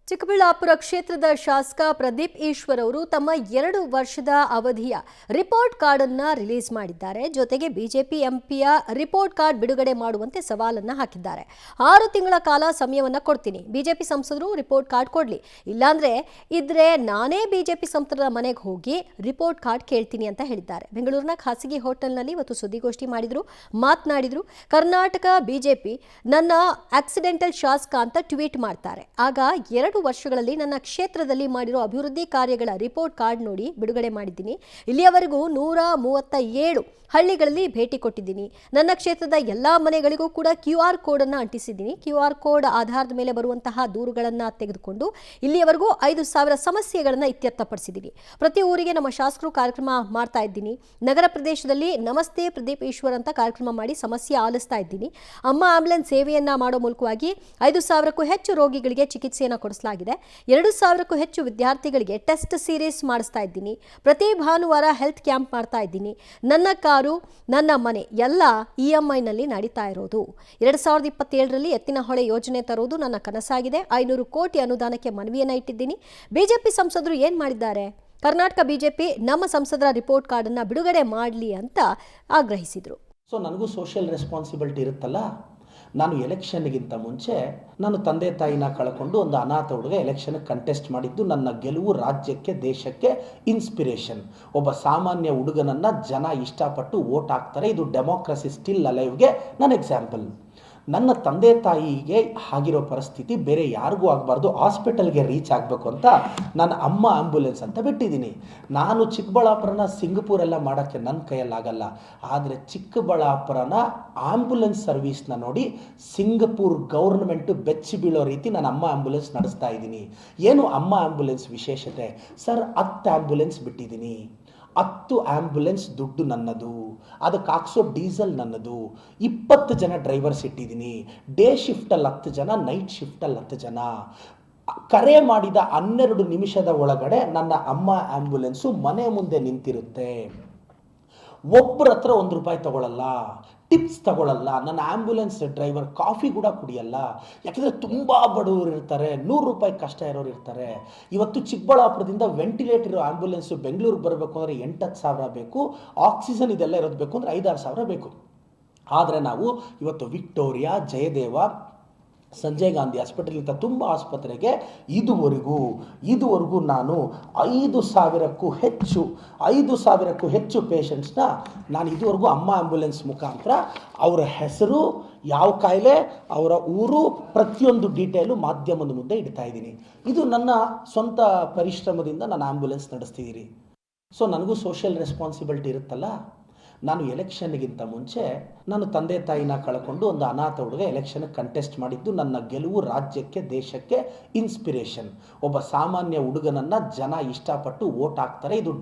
ಚಿಕ್ಕಬಳ್ಳಾಪುರ ಕ್ಷೇತ್ರದ ಶಾಸಕ ಪ್ರದೀಪ್ ಈಶ್ವರ್ ಅವರು ತಮ್ಮ 2 ವರ್ಷದ ಅವಧಿಯ ರಿಪೋರ್ಟ್ ಕಾರ್ಡ್ ಅನ್ನು ರಿಲೀಸ್ ಮಾಡಿದ್ದಾರೆ. ಜೊತೆಗೆ ಬಿಜೆಪಿ ಎಂಪಿಯ ರಿಪೋರ್ಟ್ ಕಾರ್ಡ್ ಬಿಡುಗಡೆ ಮಾಡುವಂತೆ ಸವಾಲನ್ನು ಹಾಕಿದ್ದಾರೆ. 6 ತಿಂಗಳ ಕಾಲ ಸಮಯವನ್ನು ಕೊಡ್ತೀನಿ, ಬಿಜೆಪಿ ಸಂಸದರು ರಿಪೋರ್ಟ್ ಕಾರ್ಡ್ ಕೊಡ್ಲಿ, ಇಲ್ಲಾಂದ್ರೆ ನಾನೇ ಬಿಜೆಪಿ ಸಂಸದರ ಮನೆಗೆ ಹೋಗಿ ರಿಪೋರ್ಟ್ ಕಾರ್ಡ್ ಕೇಳ್ತೀನಿ ಅಂತ ಹೇಳಿದ್ದಾರೆ. ಬೆಂಗಳೂರಿನ ಖಾಸಗಿ ಹೋಟೆಲ್ನಲ್ಲಿ ಇವತ್ತು ಸುದ್ದಿಗೋಷ್ಠಿ ಮಾತನಾಡಿದ್ರು. ಕರ್ನಾಟಕ ಬಿಜೆಪಿ ನನ್ನ ಆಕ್ಸಿಡೆಂಟಲ್ ಶಾಸಕ ಅಂತ ಟ್ವೀಟ್ ಮಾಡ್ತಾರೆ. ಆಗ 2 ವರ್ಷಗಳಲ್ಲಿ ನನ್ನ ಕ್ಷೇತ್ರದಲ್ಲಿ ಮಾಡಿರೋ ಅಭಿವೃದ್ಧಿ ಕಾರ್ಯಗಳ ರಿಪೋರ್ಟ್ ಕಾರ್ಡ್ ನೋಡಿ ಬಿಡುಗಡೆ ಮಾಡಿದ್ದೀನಿ. ಇಲ್ಲಿಯವರೆಗೂ 137 ಹಳ್ಳಿಗಳಲ್ಲಿ ಭೇಟಿ ಕೊಟ್ಟಿದ್ದೀನಿ. ನನ್ನ ಕ್ಷೇತ್ರದ ಎಲ್ಲಾ ಮನೆಗಳಿಗೂ ಕೂಡ QR ಕೋಡ್ ಅನ್ನು ಅಂಟಿಸಿದ್ದೀನಿ. QR ಕೋಡ್ ಆಧಾರದ ಮೇಲೆ ಬರುವಂತಹ ದೂರುಗಳನ್ನು ತೆಗೆದುಕೊಂಡು ಇಲ್ಲಿಯವರೆಗೂ 5,000 ಸಮಸ್ಯೆಗಳನ್ನು ಇತ್ಯರ್ಥಪಡಿಸಿದ್ದೀನಿ. ಪ್ರತಿ ಊರಿಗೆ ನಮ್ಮ ಶಾಸಕರು ಕಾರ್ಯಕ್ರಮ ಮಾಡ್ತಾ ಇದ್ದೀನಿ. ನಗರ ಪ್ರದೇಶದಲ್ಲಿ ನಮಸ್ತೆ ಪ್ರದೀಪ್ ಈಶ್ವರ್ ಅಂತ ಕಾರ್ಯಕ್ರಮ ಮಾಡಿ ಸಮಸ್ಯೆ ಆಲಿಸ್ತಾ ಇದ್ದೀನಿ. ಅಮ್ಮ ಆಂಬ್ಯುಲೆನ್ಸ್ ಸೇವೆಯನ್ನ ಮಾಡೋ ಮೂಲಕವಾಗಿ 5,000ಕ್ಕೂ ಹೆಚ್ಚು ರೋಗಿಗಳಿಗೆ ಚಿಕಿತ್ಸೆಯನ್ನು ಕೊಡಿಸಲಾಗಿದೆ. 2,000ಕ್ಕೂ ಹೆಚ್ಚು ವಿದ್ಯಾರ್ಥಿಗಳಿಗೆ ಟೆಸ್ಟ್ ಸೀರೀಸ್ ಮಾಡಿಸ್ತಾ ಇದ್ದೀನಿ. ಪ್ರತಿ ಭಾನುವಾರ ಹೆಲ್ತ್ ಕ್ಯಾಂಪ್ ಮಾಡ್ತಾ ಇದ್ದೀನಿ. ನನ್ನ ಕಾರು ನನ್ನ ಮನೆ ಎಲ್ಲ EMI ನಲ್ಲಿ ನಡೀತಾ ಇರೋದು. 2027ರಲ್ಲಿ ಎತ್ತಿನಹೊಳೆ ಯೋಜನೆ ತರೋದು ನನ್ನ ಕನಸಾಗಿದೆ. 500 ಕೋಟಿ ಅನುದಾನಕ್ಕೆ ಮನವಿಯನ್ನ ಇಟ್ಟಿದ್ದೀನಿ. ಬಿಜೆಪಿ ಸಂಸದರು ಏನ್ ಮಾಡಿದ್ದಾರೆ? ಕರ್ನಾಟಕ ಬಿಜೆಪಿ ನಮ್ಮ ಸಂಸದರ ರಿಪೋರ್ಟ್ ಕಾರ್ಡ್ ಅನ್ನ ಬಿಡುಗಡೆ ಮಾಡಲಿ ಅಂತ ಆಗ್ರಹಿಸಿದ್ರು. ನನಗೂ ಸೋಷಿಯಲ್ ರೆಸ್ಪಾನ್ಸಿಬಿಲಿಟಿ ಇರುತ್ತಲ್ಲ. ನಾನು ಎಲೆಕ್ಷನ್ಗಿಂತ ಮುಂಚೆ ನಾನು ತಂದೆ ತಾಯಿನ ಕಳ್ಕೊಂಡು ಒಂದು ಅನಾಥ ಹುಡುಗ ಎಲೆಕ್ಷನ್ಗೆ ಕಂಟೆಸ್ಟ್ ಮಾಡಿದ್ದು. ನನ್ನ ಗೆಲುವು ರಾಜ್ಯಕ್ಕೆ ದೇಶಕ್ಕೆ ಇನ್ಸ್ಪಿರೇಷನ್. ಒಬ್ಬ ಸಾಮಾನ್ಯ ಹುಡುಗನನ್ನು ಜನ ಇಷ್ಟಪಟ್ಟು ವೋಟ್ ಹಾಕ್ತಾರೆ. ಇದು ಡೆಮೋಕ್ರಸಿ ಸ್ಟಿಲ್ ಅಲೈವ್ಗೆ ನನ್ನ ಎಕ್ಸಾಂಪಲ್. ನನ್ನ ತಂದೆ ತಾಯಿಗೆ ಆಗಿರೋ ಪರಿಸ್ಥಿತಿ ಬೇರೆ ಯಾರಿಗೂ ಆಗಬಾರ್ದು, ಹಾಸ್ಪಿಟಲ್ಗೆ ರೀಚ್ ಆಗಬೇಕು ಅಂತ ನಾನು ಅಮ್ಮ ಆಂಬ್ಯುಲೆನ್ಸ್ ಅಂತ ಬಿಟ್ಟಿದ್ದೀನಿ. ನಾನು ಚಿಕ್ಕಬಳ್ಳಾಪುರನ ಸಿಂಗಪೂರೆಲ್ಲ ಮಾಡೋಕ್ಕೆ ನನ್ನ ಕೈಯಲ್ಲಾಗಲ್ಲ. ಆದರೆ ಚಿಕ್ಕಬಳ್ಳಾಪುರನ ಆಂಬ್ಯುಲೆನ್ಸ್ ಸರ್ವಿಸ್ನ ನೋಡಿ ಸಿಂಗಪೂರ್ ಗೌರ್ಮೆಂಟು ಬೆಚ್ಚಿ ಬೀಳೋ ರೀತಿ ನಾನು ಅಮ್ಮ ಆಂಬ್ಯುಲೆನ್ಸ್ ನಡೆಸ್ತಾ ಇದ್ದೀನಿ. ಏನು ಅಮ್ಮ ಆಂಬ್ಯುಲೆನ್ಸ್ ವಿಶೇಷತೆ? ಸರ್, 10 ಆಂಬ್ಯುಲೆನ್ಸ್ ಬಿಟ್ಟಿದ್ದೀನಿ. 10 ಆಂಬ್ಯುಲೆನ್ಸ್ ದುಡ್ಡು ನನ್ನದು, ಅದಕ್ಕೆ ಹಾಕ್ಸೋ ಡೀಸೆಲ್ ನನ್ನದು. 20 ಜನ ಡ್ರೈವರ್ಸ್ ಇಟ್ಟಿದ್ದೀನಿ. ಡೇ ಶಿಫ್ಟಲ್ಲಿ 10 ಜನ, ನೈಟ್ ಶಿಫ್ಟಲ್ಲಿ 10 ಜನ. ಕರೆ ಮಾಡಿದ 12 ನಿಮಿಷದ ಒಳಗಡೆ ನನ್ನ ಅಮ್ಮ ಆಂಬ್ಯುಲೆನ್ಸು ಮನೆ ಮುಂದೆ ನಿಂತಿರುತ್ತೆ. ಒಬ್ಬರ ಹತ್ರ ₹1 ತಗೊಳ್ಳಲ್ಲ, ಟಿಪ್ಸ್ ತಗೊಳ್ಳಲ್ಲ. ನನ್ನ ಆಂಬ್ಯುಲೆನ್ಸ್ ಡ್ರೈವರ್ ಕಾಫಿ ಕೂಡ ಕುಡಿಯಲ್ಲ. ಯಾಕೆಂದರೆ ತುಂಬ ಬಡವರು ಇರ್ತಾರೆ, ₹100 ಕಷ್ಟ ಇರೋರು ಇರ್ತಾರೆ. ಇವತ್ತು ಚಿಕ್ಕಬಳ್ಳಾಪುರದಿಂದ ವೆಂಟಿಲೇಟರ್ ಇರೋ ಆಂಬ್ಯುಲೆನ್ಸು ಬೆಂಗಳೂರಿಗೆ ಬರಬೇಕು ಅಂದರೆ 8-10 ಸಾವಿರ ಬೇಕು. ಆಕ್ಸಿಜನ್ ಇದೆಲ್ಲ ಇರೋದು ಬೇಕು ಅಂದರೆ 5-6 ಸಾವಿರ ಬೇಕು. ಆದರೆ ನಾವು ಇವತ್ತು ವಿಕ್ಟೋರಿಯಾ, ಜಯದೇವ, ಸಂಜಯ್ ಗಾಂಧಿ ಹಾಸ್ಪಿಟಲ್ಗಿಂತ ತುಂಬ ಆಸ್ಪತ್ರೆಗೆ ಇದುವರೆಗೂ ನಾನು 5,000ಕ್ಕೂ ಹೆಚ್ಚು ಪೇಷಂಟ್ಸ್ನ ನಾನು ಇದುವರೆಗೂ ಅಮ್ಮ ಆಂಬ್ಯುಲೆನ್ಸ್ ಮುಖಾಂತರ ಅವರ ಹೆಸರು, ಯಾವ ಕಾಯಿಲೆ, ಅವರ ಊರು, ಪ್ರತಿಯೊಂದು ಡೀಟೇಲು ಮಾಧ್ಯಮದ ಮುಂದೆ ಇಡ್ತಾ ಇದ್ದೀನಿ. ಇದು ನನ್ನ ಸ್ವಂತ ಪರಿಶ್ರಮದಿಂದ ನಾನು ಆಂಬ್ಯುಲೆನ್ಸ್ ನಡೆಸ್ತಿದ್ದೀನಿ. ನನಗೂ ಸೋಷಿಯಲ್ ರೆಸ್ಪಾನ್ಸಿಬಿಲಿಟಿ ಇರುತ್ತಲ್ಲ. ನಾನು ಎಲೆಕ್ಷನ್ಗಿಂತ ಮುಂಚೆ ನಾನು ತಂದೆ ತಾಯಿನ ಕಳ್ಕೊಂಡು ಒಂದು ಅನಾಥ ಹುಡುಗ ಎಲೆಕ್ಷನ್ಗೆ ಕಂಟೆಸ್ಟ್ ಮಾಡಿದ್ದು. ನನ್ನ ಗೆಲುವು ರಾಜ್ಯಕ್ಕೆ ದೇಶಕ್ಕೆ ಇನ್ಸ್ಪಿರೇಷನ್. ಒಬ್ಬ ಸಾಮಾನ್ಯ ಹುಡುಗನನ್ನು ಜನ ಇಷ್ಟಪಟ್ಟು ವೋಟ್ ಹಾಕ್ತಾರೆ. ಇದು